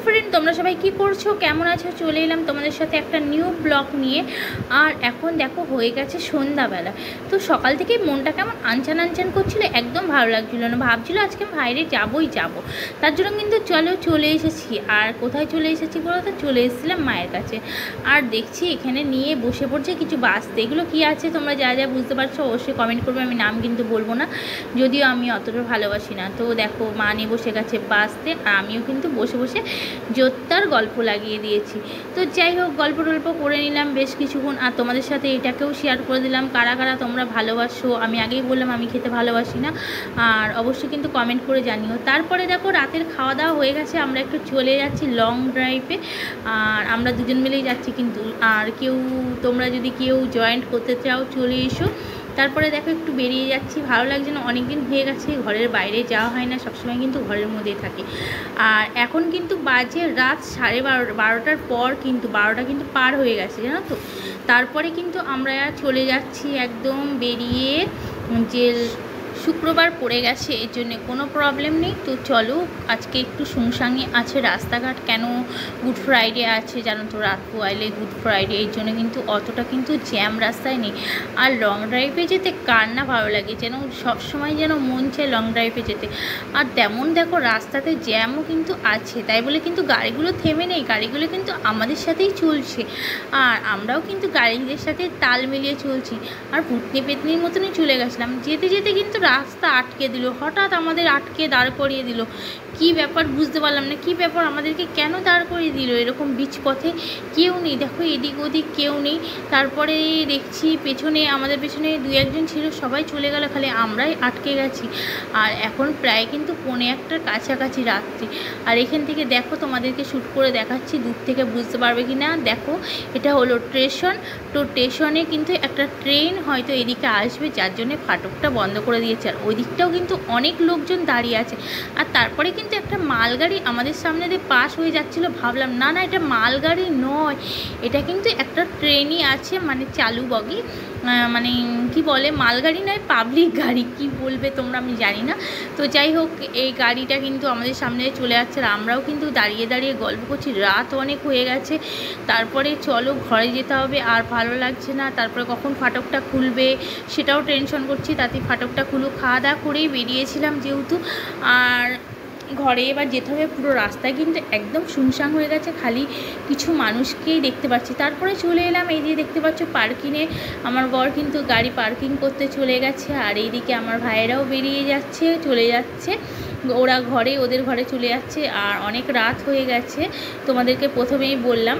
Friend, তোমরা সবাই কি করছো, কেমন আছো? চলে এলাম তোমাদের সাথে একটা নিউ ব্লগ নিয়ে। আর এখন দেখো হয়ে গেছে সন্ধ্যাবেলা। তো সকাল থেকে মনটা কেমন আনচান আনচান করছিল, একদম ভালো লাগছিল না। ভাবছিল আজকে বাইরে যাবই যাব, তার জন্য কিন্তু চলে এসেছি। আর কোথায় চলে এসেছি বলো তো? চলে এসেছিলাম মায়ের কাছে। আর দেখছি এখানে নিয়ে বসে পড়ছে কিছু বাসতে। এগুলো কী আছে তোমরা যা যা বুঝতে পারছো অবশ্যই কমেন্ট করবে, আমি নাম কিন্তু বলবো না, যদিও আমি অতটা ভালোবাসি না। তো দেখো মা নিয়ে বসে গেছে বাসতে, আর আমিও কিন্তু বসে বসে জোত্তার গল্প লাগিয়ে দিয়েছি। তো যাই হোক, গল্প টল্প করে নিলাম বেশ কিছুক্ষণ। আর তোমাদের সাথে এটাকেও শেয়ার করে দিলাম, কারা কারা তোমরা ভালোবাসো। আমি আগেই বললাম আমি খেতে ভালোবাসি না, আর অবশ্যই কিন্তু কমেন্ট করে জানিও। তারপরে দেখো রাতের খাওয়া দাওয়া হয়ে গেছে, আমরা একটু চলে যাচ্ছি লং ড্রাইভে। আর আমরা দুজন মিলেই যাচ্ছি কিন্তু, আর তোমরা যদি কেউ জয়েন্ট করতে চাও চলে এসো। তারপরে দেখো একটু বেরিয়ে যাচ্ছি, ভালো লাগছে না, অনেক দিন হয়ে গেছে ঘরের বাইরে যাওয়া হয় না, সবসময় কিন্তু ঘরের মধ্যেই থাকি। আর এখন কিন্তু বাজে রাত 12টার পর, কিন্তু 12টা কিন্তু পার হয়ে গেছে জানো তো। তারপরে কিন্তু আমরা চলে যাচ্ছি একদম বেরিয়ে, যে শুক্রবার পড়ে গেছে এর জন্যে কোনো প্রবলেম নেই। তো চলো, আজকে একটু শুনশানি আছে রাস্তাঘাট, কেন গুড ফ্রাইডে আছে জানো তো, রাত পোয়াইলে গুড ফ্রাইডে, এর জন্য কিন্তু অতটা কিন্তু জ্যাম রাস্তায় নেই। আর লং ড্রাইভে যেতে কার না ভালো লাগে, যেন সবসময় যেন মন চায় লং ড্রাইভে যেতে। আর তেমন দেখো রাস্তাতে জ্যামও কিন্তু আছে, তাই বলে কিন্তু গাড়িগুলো থেমে নেই, গাড়িগুলো কিন্তু আমাদের সাথেই চলছে। আর আমরাও কিন্তু গাড়িদের সাথে তাল মিলিয়ে চলছি। আর পুতনি পেতনির মতনই চলে গেছিলাম, যেতে যেতে কিন্তু রাস্তা আটকে দিল, হঠাৎ আমাদের আটকে দাঁড় করিয়ে দিল। কি ব্যাপার বুঝতে পারলাম না, কি ব্যাপার, আমাদেরকে কেন দাঁড় করিয়ে দিল এরকম বিচ পথে? কেউ নেই, দেখো এদিক ওদিক কেউ নেই। তারপরে দেখছি পেছনে, আমাদের পেছনে 2-1জন ছিল, সবাই চলে গেল, খালি আমরাই আটকে গেছি। আর এখন প্রায় কিন্তু 1:45-র কাছাকাছি রাত্রি। আর এখান থেকে দেখো তোমাদেরকে শ্যুট করে দেখাচ্ছি, দূর থেকে বুঝতে পারবে কি না। দেখো এটা হলো স্টেশন। তো স্টেশনে কিন্তু একটা ট্রেন হয়তো এদিকে আসবে, যার জন্যে ফাটকটা বন্ধ করে দিয়েছে। আর ওই দিকটাও কিন্তু অনেক লোকজন দাঁড়িয়ে আছে। আর তারপরে কিন্তু একটা মালগাড়ি আমাদের সামনে দিয়ে পাস হয়ে যাচ্ছিলো। ভাবলাম না না, এটা মালগাড়ি নয়, এটা কিন্তু একটা ট্রেনই আছে, মানে চালু বগি, মানে কি বলে, মালগাড়ি নয়, পাবলিক গাড়ি, কি বলবে তোমরা আমি জানি না। তো যাই হোক, এই গাড়িটা কিন্তু আমাদের সামনে চলে যাচ্ছে, আর আমরাও কিন্তু দাঁড়িয়ে দাঁড়িয়ে গল্প করছি, রাত অনেক হয়ে গেছে। তারপরে চলো ঘরে যেতে হবে, আর ভালো লাগছে না। তারপরে কখন ফাটকটা খুলবে সেটাও টেনশন করছি, তাতে ফাটকটা খুলুক। খাওয়া দাওয়া করেই বেরিয়েছিলাম যেহেতু, আর ঘরে এবার যেতে হবে। পুরো রাস্তায় কিন্তু একদম শুনশান হয়ে গেছে, খালি কিছু মানুষকেই দেখতে পাচ্ছি। তারপরে চলে এলাম, এই যে দেখতে পাচ্ছ পার্কিংয়ে, আমার বর কিন্তু গাড়ি পার্কিং করতে চলে গেছে। আর এইদিকে আমার ভাইয়েরাও বেরিয়ে যাচ্ছে, চলে যাচ্ছে ওরা ঘরে, ওদের ঘরে চলে যাচ্ছে। আর অনেক রাত হয়ে গেছে, তোমাদেরকে প্রথমেই বললাম।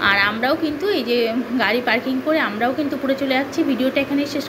আর আমরাও কিন্তু এই যে গাড়ি পার্কিং করে আমরাও কিন্তু পুরো চলে যাচ্ছি। ভিডিওটা এখানে শেষ